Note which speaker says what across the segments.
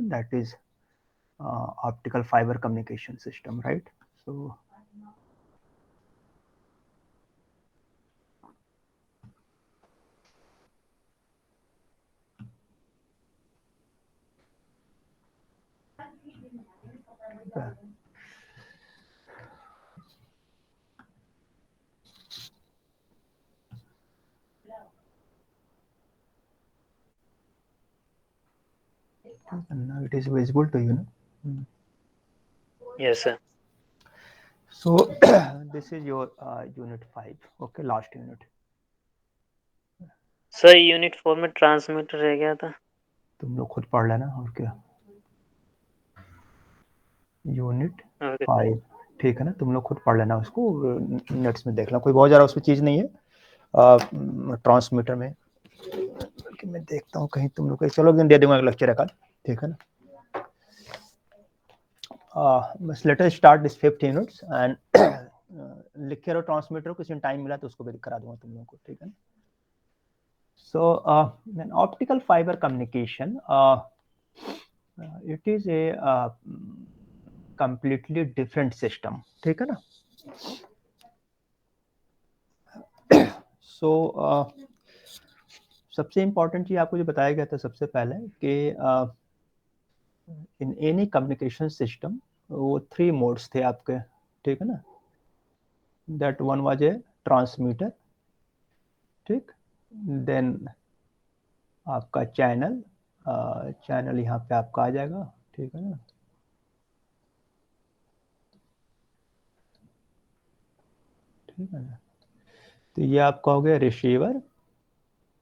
Speaker 1: that is optical fiber communication system, right? So okay. And now it is visible to you, no?
Speaker 2: Yes, sir.
Speaker 1: So this is your unit 5, okay, last unit.
Speaker 2: Sir unit 4 में transmitter रह गया था।
Speaker 1: तुम लोग खुद पढ़ लेना, और क्या। यूनिट 5, ठीक है ना, तुम लोग खुद पढ़ लेना उसको, नेट्स में देख लो, कोई बहुत ज़्यादा उसमें चीज़ नहीं है ट्रांसमीटर में। बल्कि मैं देखता हूँ कहीं तुम लोग को, चलो दे दूंगा लेक्चर एक, ठीक है ना। बस let us start this 5th units and लिखे रहो ट्रांसमीटर, किसी टाइम मिला तो उसको भी करा दूंगा तुम लोगों को, ठीक है ना। So an optical fiber communication, it is a completely different system, ठीक है ना। So सबसे इम्पोर्टेंट चीज आपको जो बताया गया था सबसे पहले कि इन एनी कम्युनिकेशन सिस्टम वो 3 मोड्स थे आपके, ठीक है ना। That one was a transmitter, ठीक, देन आपका चैनल, चैनल यहाँ पे आपका आ जाएगा, ठीक है ना। ठीक है ना, तो ये आपका हो गया रिसीवर,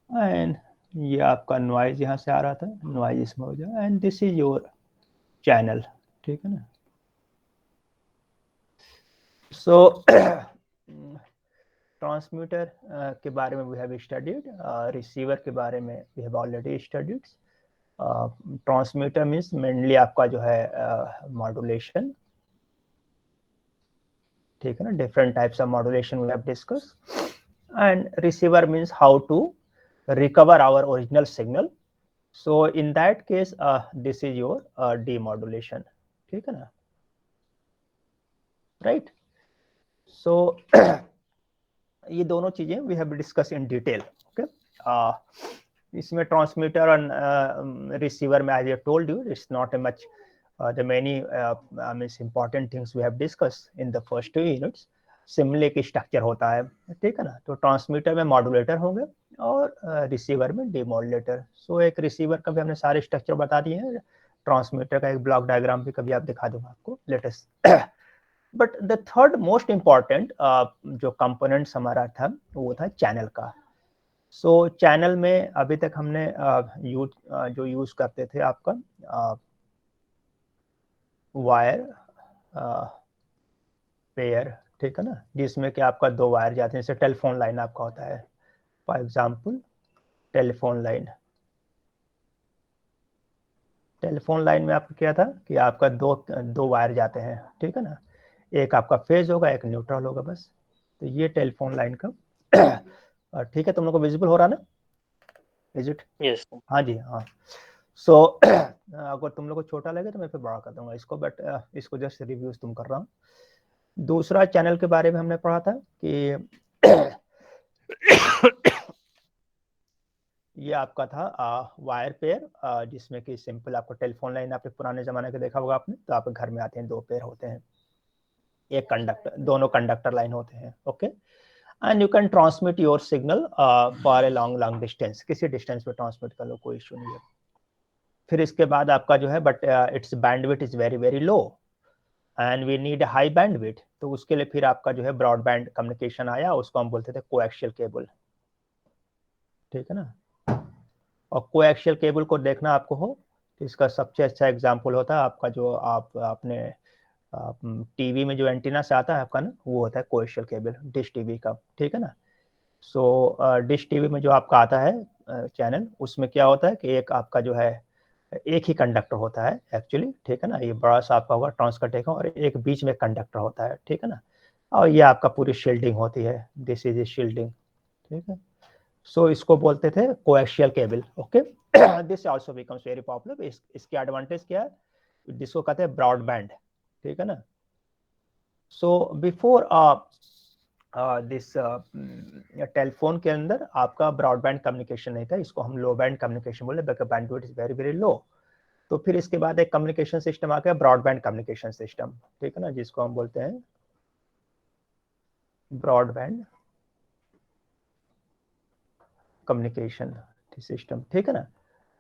Speaker 1: एंड ये आपका नॉइज यहाँ से आ रहा था, नॉइज इसमें हो जाएगा, and this is your channel, ठीक है ना। सो ट्रांसमीटर के बारे में वी हैव स्टडीड, रिसीवर के बारे में we have already studied. Transmitter means mainly आपका जो है मॉड्यूलेशन, ठीक है ना, different types of modulation we have discuss, and receiver means how to recover our original signal. So in that case this is your demodulation, ठीक है ना, right? So ये दोनों चीजें we have discussed in detail, okay? इसमें transmitter और receiver में, as I told you, it's not a much the many means important things we have discussed in the first 2 units. Similar की structure होता है, ठीक है ना। तो ट्रांसमीटर में मॉड्यूलेटर होंगे और रिसीवर में डिमॉड्यूलेटर। सो एक रिसीवर का भी हमने सारे स्ट्रक्चर बता दिए हैं, ट्रांसमीटर का एक ब्लॉक डायग्राम भी कभी आप दिखा दूंगा आपको latest. But the third most important जो कंपोनेंट्स हमारा था वो था चैनल का। सो चैनल में अभी तक हमने जो यूज करते थे आपका वायर पेयर, ठीक है ना, जिसमें कि आपका 2 वायर जाते हैं, जैसे टेलीफोन लाइन आपका होता है, for example telephone line. Telephone line में आपका क्या था कि आपका दो वायर जाते हैं, ठीक है ना, एक आपका फेज होगा, एक न्यूट्रल होगा, बस। तो ये टेलीफोन लाइन का ठीक है, तुम लोग को विजिबल हो रहा ना, इज इट?
Speaker 2: यस।
Speaker 1: हाँ जी, हाँ। सो अगर तुम लोग को छोटा लगे तो मैं फिर बड़ा कर दूंगा इसको, बट इसको जस्ट रिव्यूज तुम कर रहा हूँ। दूसरा चैनल के बारे में हमने पढ़ा था कि ये आपका था वायर पेयर, जिसमें कि सिंपल आपको टेलीफोन लाइन आपने पुराने जमाने के देखा होगा आपने, तो आपके घर में आते हैं 2 पेयर होते हैं, एक कंडक्टर, दोनों कंडक्टर लाइन होते हैं, okay. And you can transmit your signal for a long distance, किसी डिस्टेंस पे ट्रांसमिट कर लो, कोई इशू नहीं है। फिर इसके बाद आपका जो है but it's bandwidth is very very low and we need high bandwidth, तो उसके लिए फिर आपका जो है ब्रॉडबैंड कम्युनिकेशन आया, उसको हम बोलते थे कोएक्सियल केबल, ठीक है ना। और कोएक्सियल केबल को देखना आपको हो तो इसका सबसे अच्छा एग्जांपल होता है आपका जो आपने टीवी में जो एंटीना से आता है आपका ना, वो होता है कोएक्सियल केबल, डिश टीवी का, ठीक है ना। सो डिश टीवी में जो आपका आता है चैनल, उसमें क्या होता है कि एक आपका जो है एक ही कंडक्टर होता है एक्चुअली, ठीक है ना, ये बड़ा सा आपका होगा ट्रांसकटेगा, और एक बीच में कंडक्टर होता है, ठीक है ना, और ये आपका पूरी शील्डिंग होती है, दिस इज शील्डिंग, ठीक है। सो इसको बोलते थे coaxial cable, okay. This also becomes very popular. इसके एडवांटेज क्या है, जिसको कहते हैं ब्रॉडबैंड, ठीक है ना। सो बिफोर दिस टेलीफोन के अंदर आपका ब्रॉडबैंड कम्युनिकेशन नहीं था, इसको हम लो बैंड कम्युनिकेशन बोले, because bandwidth is very very लो। तो फिर इसके बाद एक कम्युनिकेशन सिस्टम आ गया ब्रॉडबैंड कम्युनिकेशन सिस्टम, ठीक है ना, जिसको हम बोलते हैं ब्रॉडबैंड कम्युनिकेशन सिस्टम, ठीक है ना।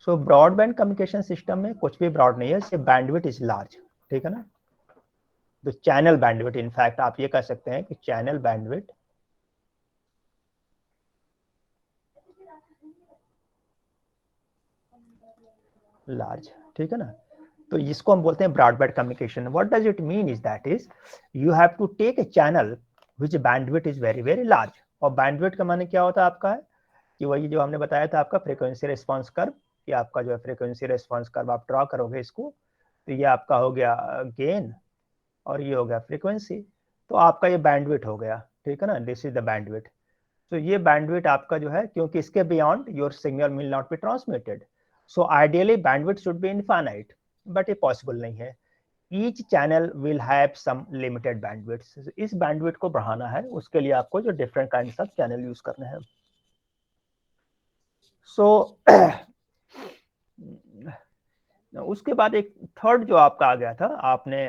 Speaker 1: सो ब्रॉडबैंड कम्युनिकेशन सिस्टम में कुछ भी ब्रॉड नहीं है, सिर्फ बैंडविड्थ इज लार्ज, ठीक है ना। तो चैनल बैंडविड्थ, इनफैक्ट आप ये कह सकते हैं कि चैनल बैंडविड्थ लार्ज, ठीक है ना। तो इसको हम बोलते हैं broadband communication. What does it mean is that is you have to take a channel which bandwidth is very very large. और बैंडविड्थ का माने क्या होता है आपका, है कि वही जो हमने बताया था आपका फ्रीक्वेंसी रिस्पांस कर्व, कि आपका जो है फ्रीक्वेंसी रिस्पांस कर्व आप ड्रॉ करोगे इसको, तो ये आपका हो गया गेन और ये हो गया फ्रीक्वेंसी, तो आपका ये बैंडविड्थ हो गया, ठीक है ना, दिस इज द बैंडविड्थ। तो ये बैंडविड्थ आपका जो है, क्योंकि इसके beyond your signal will not be transmitted, so ideally bandwidth should be infinite, but ये पॉसिबल नहीं है। Each channel will have some limited bandwidth. इस बैंडविड्थ को बढ़ाना है, उसके लिए आपको जो different kinds of channel use करने हैं। सो उसके बाद एक थर्ड जो आपका आ गया था, आपने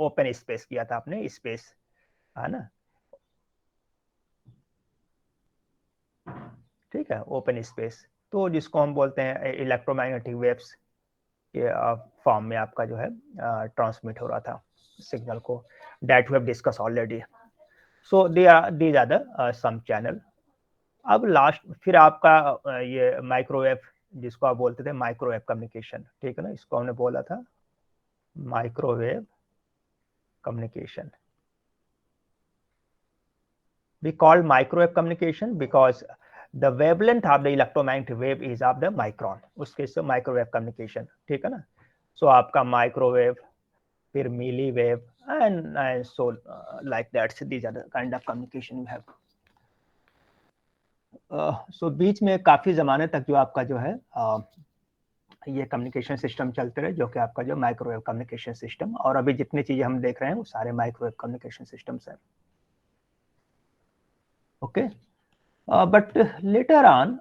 Speaker 1: ओपन स्पेस किया था, आपने स्पेस, है ना, ठीक है, ओपन स्पेस, तो जिसको हम बोलते हैं इलेक्ट्रोमैग्नेटिक वेव्स के फॉर्म में आपका जो है ट्रांसमिट हो रहा था सिग्नल को, that we have discuss already. So these are the some channel. अब लास्ट फिर आपका ये माइक्रोवेव, जिसको आप बोलते थे माइक्रोवेव कम्युनिकेशन, ठीक है ना, इसको हमने बोला था microwave communication. We call microwave communication because the wavelength of the electromagnetic wave is of the micron, उसके से माइक्रोवेव कम्युनिकेशन, ठीक है ना। सो आपका माइक्रोवेव, फिर milliwave and so like that, these are the kind of communication you have. So बीच में काफी जमाने तक जो आपका जो है ये कम्युनिकेशन सिस्टम चलते रहे, जो कि आपका जो माइक्रोवेव कम्युनिकेशन सिस्टम, और अभी जितनी चीजें हम देख रहे हैं वो सारे माइक्रोवेव कम्युनिकेशन सिस्टम्स हैं, ओके। बट लेटर ऑन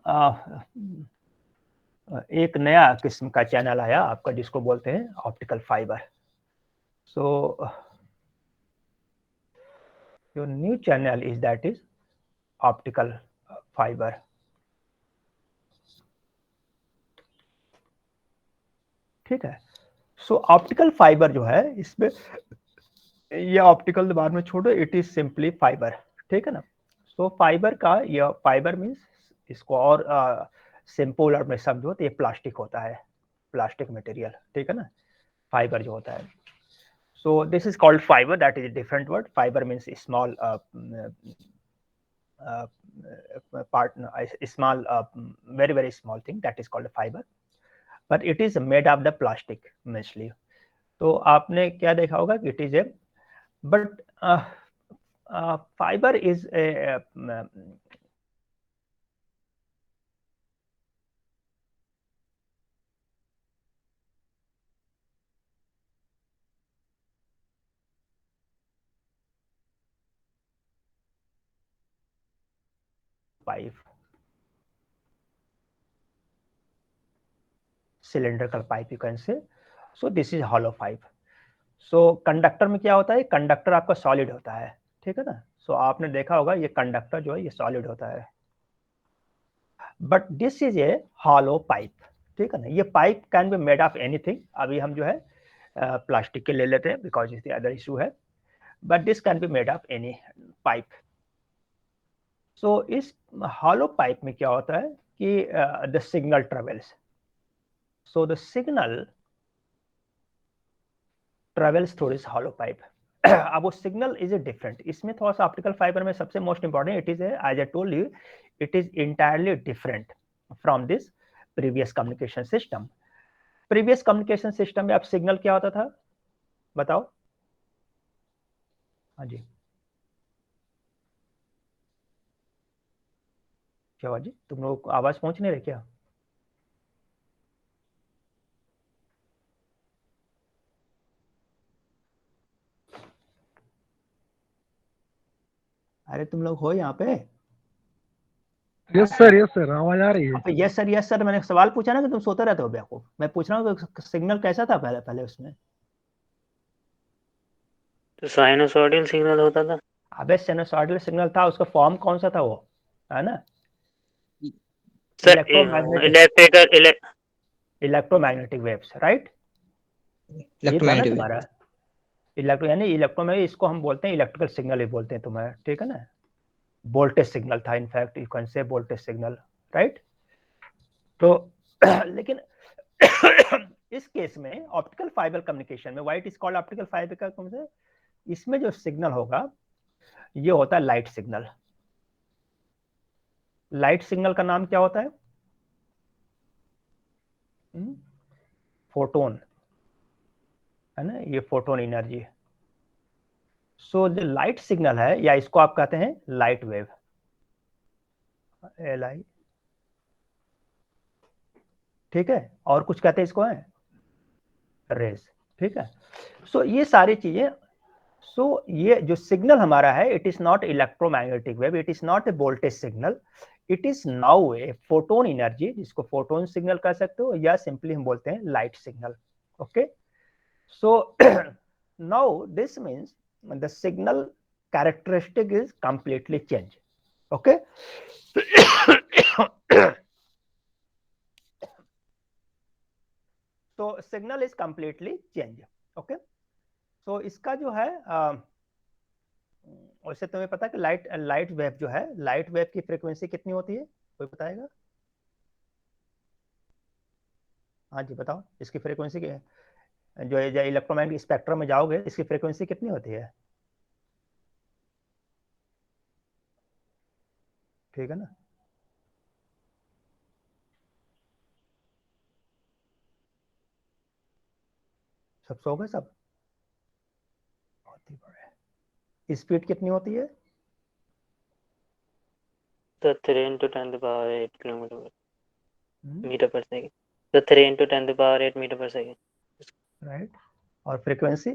Speaker 1: एक नया किस्म का चैनल आया आपका, जिसको बोलते हैं optical fibre. So your new channel is that is optical fibre, ठीक है। सो ऑप्टिकल फाइबर जो है, इसमें ये ऑप्टिकल बाद में छोड़ो, इट इज सिंपली फाइबर, ठीक है ना। सो फाइबर का ये फाइबर मीन्स, इसको और सिंपल और में समझो तो ये प्लास्टिक होता है, प्लास्टिक मटेरियल, ठीक है ना, फाइबर जो होता है। So this is called fiber. That is a different word. Fiber means small uh, part, small, very very small thing. That is called a fiber. But it is made of the plastic mostly. तो आपने क्या देखा होगा कि it is a, but fiber is a pipe, cylindrical pipe you can say. So this is hollow pipe. So conductor में क्या होता है, कंडक्टर आपका सॉलिड होता है, ठीक है ना। सो आपने देखा होगा ये कंडक्टर जो है ये सॉलिड होता है, but this is a hollow pipe, ठीक है ना। ये pipe can be made of anything, अभी हम जो है प्लास्टिक के ले लेते हैं because is the other issue है, but this can be made of any pipe. So इस हॉलो पाइप में क्या होता है कि the signal travels, so the signal travels through this hollow pipe. अब वो सिग्नल इज ए डिफरेंट, इसमें थोड़ा सा ऑप्टिकल फाइबर में सबसे most important, it is as I told you, it is entirely different from this previous communication system. Previous communication system में अब signal क्या होता था, बताओ। हाँ जी, क्या हुआ जी, तुम लोग आवाज पहुंच नहीं रही क्या? अरे तुम लोग हो यहाँ पे?
Speaker 3: यस सर आवाज आ रही है।
Speaker 1: यस सर मैंने सवाल पूछा ना कि तुम सोते रहते हो बेवकूफ। मैं पूछ रहा हूँ कि सिग्नल कैसा था पहले पहले उसमें?
Speaker 2: तो साइनोसॉइडल सिग्नल होता था।
Speaker 1: अबे साइनोसॉइडल सिग्नल था, उसका फॉर्म कौन सा था वो, है ना?
Speaker 2: Sir
Speaker 1: electromagnetic,
Speaker 2: electrical
Speaker 1: electromagnetic waves, right? यही था ना
Speaker 4: इलेक्ट्रोमैग्नेटिक
Speaker 1: तुम्हारा इलेक्ट्रो, यानी इलेक्ट्रोमैग्नेटिक, इसको हम बोलते हैं इलेक्ट्रिकल सिग्नल ही बोलते हैं तुम्हारा, ठीक है ना? वोल्टेज सिग्नल था, in fact you can say voltage signal, right? तो लेकिन इस केस में ऑप्टिकल फाइबर कम्युनिकेशन में, white is called optical fibre communication, इसमें जो सिग्नल होगा ये होता है लाइट सिग्नल। लाइट सिग्नल का नाम क्या होता है? फोटोन, है ना? ये फोटोन एनर्जी। सो जो लाइट सिग्नल है, या इसको आप कहते हैं लाइट वेव, LI, ठीक है? और कुछ कहते हैं इसको है रेज, ठीक है? सो ये सारी चीजें, सो ये जो सिग्नल हमारा है, it is not electromagnetic wave, it is not a voltage signal, it is now a photon energy, जिसको फोटोन सिग्नल कह सकते हो, या सिंपली हम बोलते हैं light signal. Okay, so now this means the signal characteristic is completely change. Okay, तो signal is completely change. Okay, तो इसका जो है वैसे तुम्हें पता है कि लाइट वेव जो है, लाइट वेव की फ्रीक्वेंसी कितनी होती है? कोई बताएगा? हाँ जी बताओ, इसकी फ्रीक्वेंसी जो इलेक्ट्रोमैग्नेटिक स्पेक्ट्रम में जाओगे, इसकी फ्रीक्वेंसी कितनी होती है? ठीक है ना? सब सो गए सब? बहुत ही बड़े। स्पीड कितनी होती है?
Speaker 2: तो 3 into 10 to the power 8 kilometre metre per second. तो 3 into 10 to the power 8 metre per second,
Speaker 1: right. और फ्रीक्वेंसी?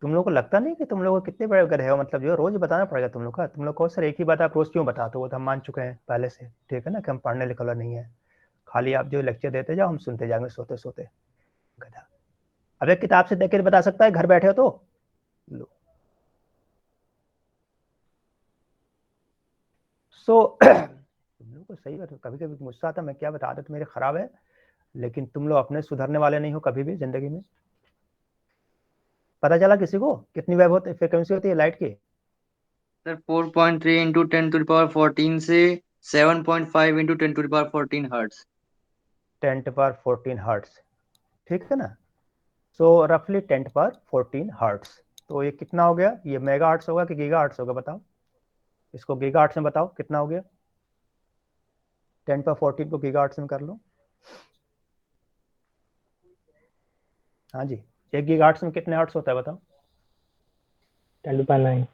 Speaker 1: तुम लोग को लगता नहीं कि तुम लोग कितने बड़े गधे हो, मतलब जो रोज बताना पड़ेगा तुम लोग का। तुम लोग को सर एक ही बात आप रोज क्यों बताते हो, वो तो हम मान चुके हैं पहले से, ठीक है ना, कि हम पढ़ने लिखे वाला नहीं है। खाली आप जो लेक्चर देते जाओ, हम सुनते जाएंगे सोते सोते। गधा। अब किताब से देख के बता सकता है, घर बैठे हो तो लो। सो तुम लोग को सही बात, कभी कभी गुस्सा आता, मैं क्या बता, आदत मेरी खराब है, लेकिन तुम लोग अपने सुधरने वाले नहीं हो कभी भी जिंदगी में। पता चला किसी को कितनी वेव होती, फ्रीक्वेंसी होती है लाइट की?
Speaker 4: Sir 4.3 into 10 to the power 14 से 7.5 into 10 to the power 14 hertz.
Speaker 1: 10 to power 14 hertz, ठीक है ना? सो रफली 10 टू पावर 14 हर्ट्ज। तो ये कितना हो गया? ये मेगा हर्ट्ज होगा कि गीगा हर्ट्ज होगा? बताओ इसको, गीगा हर्ट्ज में बताओ कितना हो गया? 10 टू पावर 14 को गीगा हर्ट्ज में कर लो। हाँ जी, एक गीगा हर्ट्ज में कितने हर्ट्ज होता है बताओ?
Speaker 5: 10 to the power 9,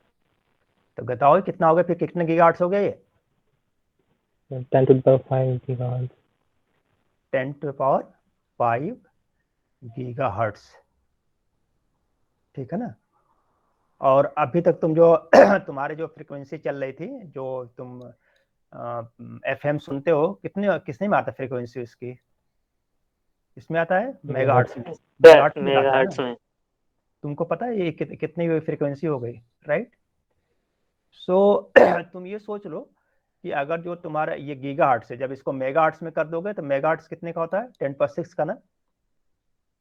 Speaker 1: तो बताओ कितना हो गया, फिर कितने गीगा हर्ट्ज हो गया ये?
Speaker 5: 10 to the power 5 gigahertz,
Speaker 1: 10 to power 5 gigahertz, ठीक है ना? और अभी तक तुम जो तुम्हारे जो फ्रीक्वेंसी चल रही थी, जो तुम FM सुनते हो, किसने में आता फ्रीक्वेंसी उसकी? इसमें आता है मेगाहर्ट्ज में, मेगाहर्ट्ज में आता है
Speaker 2: मेगाहर्ट्ज
Speaker 1: ना?
Speaker 2: में।
Speaker 1: तुमको पता है ये कितनी फ्रीक्वेंसी हो गई, राइट? सो तुम ये सोच लो कि अगर जो तुम्हारा ये गीगाहर्ट्ज है, जब इसको मेगाहर्ट्ज में कर दोगे तो मेगाहर्ट्ज कितने का होता है? 10⁻6 का ना,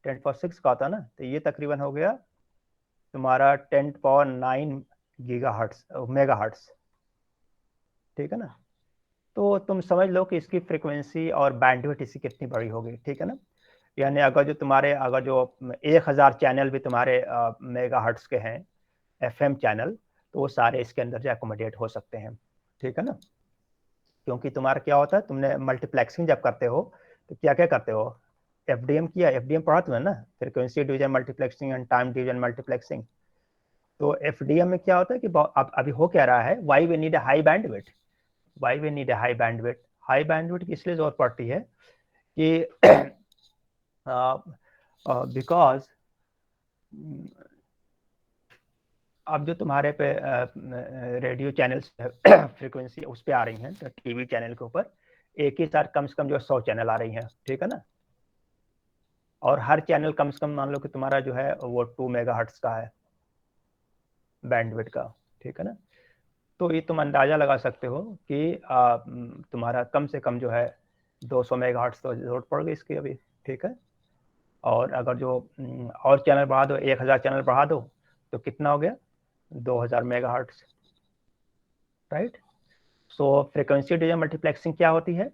Speaker 1: 10⁻6 का होता है ना? तो ये तकरीबन हो गया तुम्हारा 10⁻9 गीगाहर्ट्ज, मेगाहर्ट्ज, ठीक है ना? तो तुम समझ लो कि इसकी फ्रीक्वेंसी और बैंडविड्थ इसकी कितनी बड़ी होगी, ठीक है ना? यानी अगर जो 1000 चैनल भी तुम्हारे मेगाहर्ट्ज के हैं, FM चैनल, तो वो सारे इसके अंदर जो एकोमोडेट हो सकते हैं, ठीक है ना? क्योंकि तुम्हारा क्या होता है, तुमने मल्टीप्लेक्सिंग जब करते हो तो क्या क्या करते हो? FDM किया, FDM पढ़ा तुम्हें ना, frequency division multiplexing and time division multiplexing. तो FDM में क्या होता है कि अब अभी हो क्या रहा है, why we need a high bandwidth, why we need a high bandwidth. High bandwidth की इसलिए जरूरत पड़ती है कि बिकॉज अब जो तुम्हारे पे रेडियो चैनल्स फ्रीक्वेंसी उस पे आ रही हैं, तो टीवी चैनल के ऊपर एक ही साथ कम से कम जो 100 चैनल आ रही हैं, ठीक है ना। और हर चैनल कम से कम मान लो कि तुम्हारा जो है वो 2 मेगाहर्ट्ज का है बैंडविड्थ का, ठीक है ना। तो ये तुम अंदाजा लगा सकते हो कि तुम्हारा कम से कम जो है 200 मेगाहर्ट्ज तो जरूरत पड़ गई इसकी अभी, ठीक है। और अगर जो और चैनल बढ़ा दो, 1000 चैनल बढ़ा दो, तो कितना हो गया 2000 मेगाहर्ट्ज, राइट। सो फ्रीक्वेंसी डिवीजन मल्टीप्लेक्सिंग क्या होती है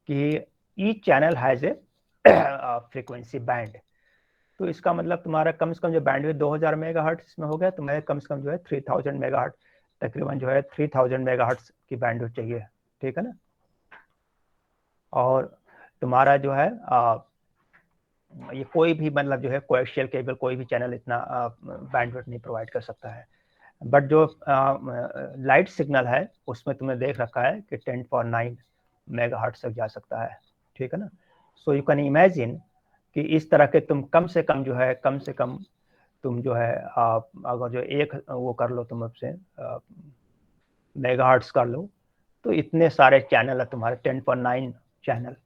Speaker 1: कि each channel has a frequency band. तो इसका मतलब तुम्हारा कम से कम जो बैंडविड्थ 2000 मेगाहर्ट्ज में हो गया, तुम्हें कम से कम जो है 3000 मेगाहर्ट्ज, तकरीबन जो है 3000 मेगाहर्ट्ज की बैंडविड्थ चाहिए, ठीक है ना। और तुम्हारा जो है ये कोई भी मतलब जो है कोएक्सियल केबल कोई भी चैनल इतना बैंडविड्थ नहीं प्रोवाइड कर सकता है। बट जो लाइट सिग्नल है उसमें तुमने देख रखा है कि 10⁹ मेगाहर्ट्ज तक जा सकता है, ठीक है ना। सो यू कैन इमेजिन कि इस तरह के तुम कम से कम जो है तुम जो है अगर जो एक वो कर लो तुम आपसे मेगाहर्ट्ज कर लो, तो इतने सारे चैनल है तुम्हारे 10⁹ चैनल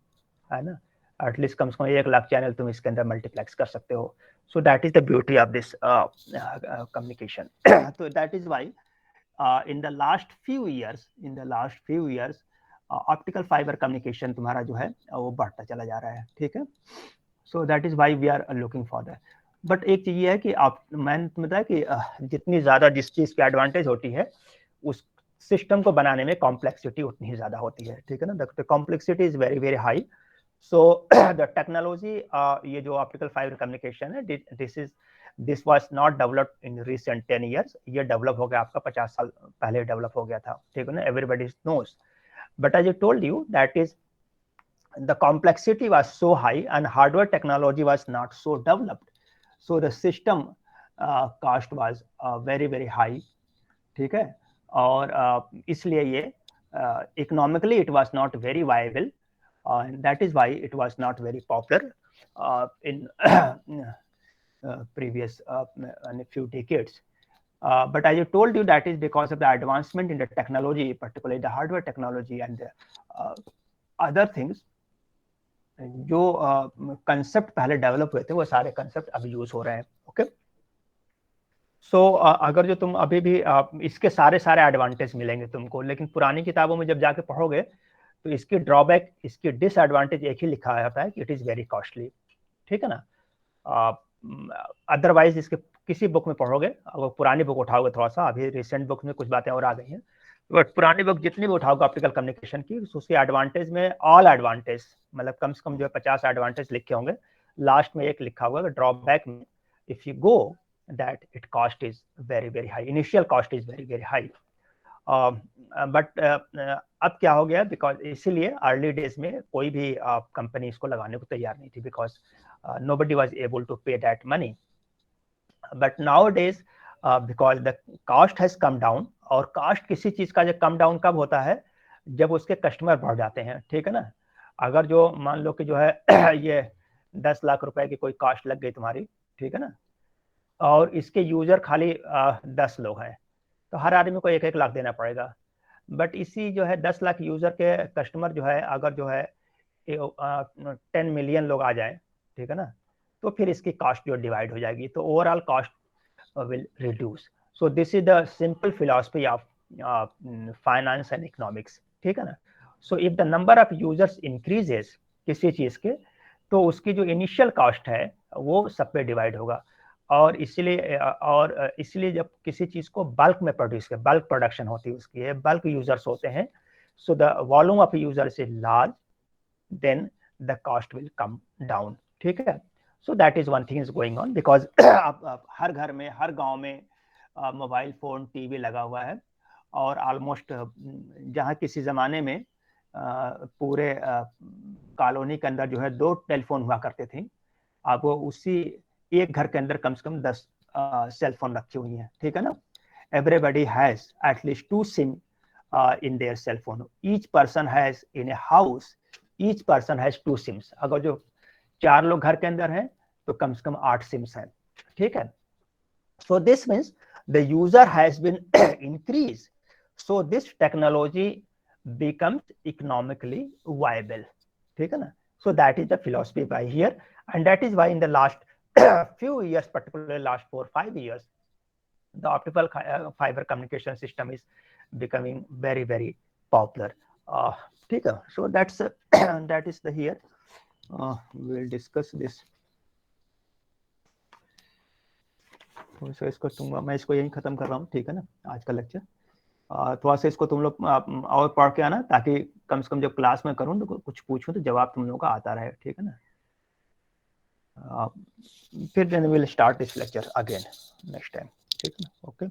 Speaker 1: है ना। एटलीस्ट कम से कम 1 लाख चैनल तुम इसके अंदर मल्टीप्लेक्स कर सकते हो। So that is the beauty of this communication. तो that is why in the last few years optical fibre communication तुम्हारा जो है वो बढ़ता चला जा रहा है, ठीक है। So that is why we are looking for that. But एक चीज ये है कि आप मैंने तुम्हें बताया कि जितनी ज्यादा जिस चीज की एडवांटेज होती है उस सिस्टम को बनाने में कॉम्प्लेक्सिटी उतनी ही ज्यादा होती है, ठीक है ना। The complexity is very very high. So the technology ये जो ऑप्टिकल फाइबर कम्युनिकेशन है this was not developed in recent 10 years। ये डेवलप हो गया आपका 50 साल पहले डेवलप हो गया था, ठीक है ना। Everybody knows, but as I told you that is the complexity was so high and hardware technology was not so developed, so the system cost was very very high, ठीक है। और इसलिए ये economically it was not very viable, and that is why it was not very popular in previous in a few decades. But as I told you, that is because of the advancement in the technology, particularly the hardware technology and the other things. जो concept पहले develop हुए थे वो सारे concept अभी use हो रहे हैं, ओके। सो अगर जो तुम अभी भी इसके सारे एडवांटेज मिलेंगे तुमको, लेकिन पुरानी किताबों में जब जाके पढ़ोगे तो इसकी ड्रॉबैक, इसकी डिसएडवांटेज एक ही लिखा होता है कि इट इज वेरी कॉस्टली, ठीक है ना। अदरवाइज इसके किसी बुक में पढ़ोगे, अगर पुरानी बुक उठाओगे थोड़ा सा, अभी रिसेंट बुक में कुछ बातें और आ गई हैं, बट पुरानी बुक जितनी भी उठाओगे ऑप्टिकल कम्युनिकेशन की, उसके एडवांटेज में ऑल एडवांटेज मतलब कम से कम जो है 50 एडवांटेज लिखे होंगे, लास्ट में एक लिखा होगा ड्रॉबैक में, if you go that it cost is very very high, initial cost is very very high. But अब क्या हो गया, बिकॉज इसीलिए अर्ली डेज में कोई भी कंपनी इसको लगाने को तैयार नहीं थी, because nobody was able to pay that money. But nowadays because the cost has come down, और कास्ट किसी चीज का जब कम डाउन कब होता है, जब उसके कस्टमर बढ़ जाते हैं, ठीक है ना। अगर जो मान लो कि जो है ये 10 लाख रुपए की कोई कास्ट लग गई तुम्हारी, ठीक है ना, और इसके यूजर खाली 10 लोग हैं, तो हर आदमी को 1-1 लाख देना पड़ेगा। बट इसी जो है 10 लाख यूजर के कस्टमर जो है अगर जो है 10 मिलियन लोग आ जाए, ठीक है ना, तो फिर इसकी कॉस्ट जो डिवाइड हो जाएगी, तो overall cost will reduce. So this is the simple philosophy of finance and economics, ठीक है ना। So if the number of users increases किसी चीज के, तो उसकी जो इनिशियल कॉस्ट है वो सब पे डिवाइड होगा। और इसलिए जब किसी चीज को बल्क में प्रोड्यूस कर, बल्क प्रोडक्शन होती है उसकी, बल्क यूजर्स होते हैं, so the volume of users is large, then the cost will come down, ठीक है। So that is one thing is going on, because अब हर घर में, हर गांव में मोबाइल फोन, टीवी लगा हुआ है, और ऑलमोस्ट जहां किसी जमाने में पूरे कॉलोनी के अंदर जो है 2 टेलीफोन हुआ करते थे, अब वो उसी एक घर के अंदर कम से कम 10 सेल फोन रखी हुई हैं, ठीक है ना। Everybody has at least 2 SIM in their cell phone. Each person has in a house, each person has 2 sims. अगर जो 4 लोग घर के अंदर हैं तो कम से कम 8 सिम्स हैं, ठीक है। So this means the user has been increased, so this technology becomes economically viable. ठीक है ना? So that is the philosophy by here, and that is why in the last few years, particularly last 4-5 years, the optical fiber communication system is becoming very, very popular. ठीक है? So that's that is the here. We'll discuss this. तो इसको मैं इसको यहीं खत्म कर रहा हूँ, ठीक है ना, आज का लेक्चर। थोड़ा सा इसको तुम लोग और पढ़ के आना, ताकि कम से कम जब क्लास में करूँ तो कुछ पूछूं तो जवाब तुम लोगों का आता रहे, ठीक है ना। फिर then will start this lecture again next time, ठीक है ना। ओके,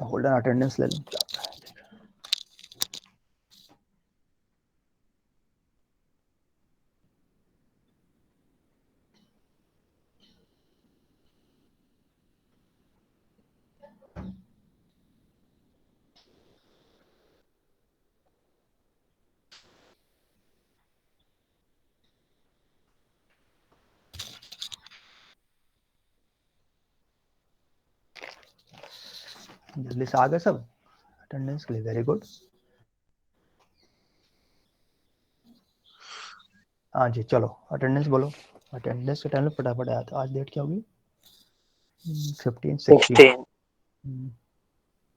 Speaker 1: होल्डर अटेंडेंस ले लूं। जल्दी से आ गए सब अटेंडेंस के लिए, वेरी गुड। हाँ जी, चलो अटेंडेंस बोलो। अटेंडेंस के टाइम फटाफट आया था। आज डेट क्या होगी? 15/16।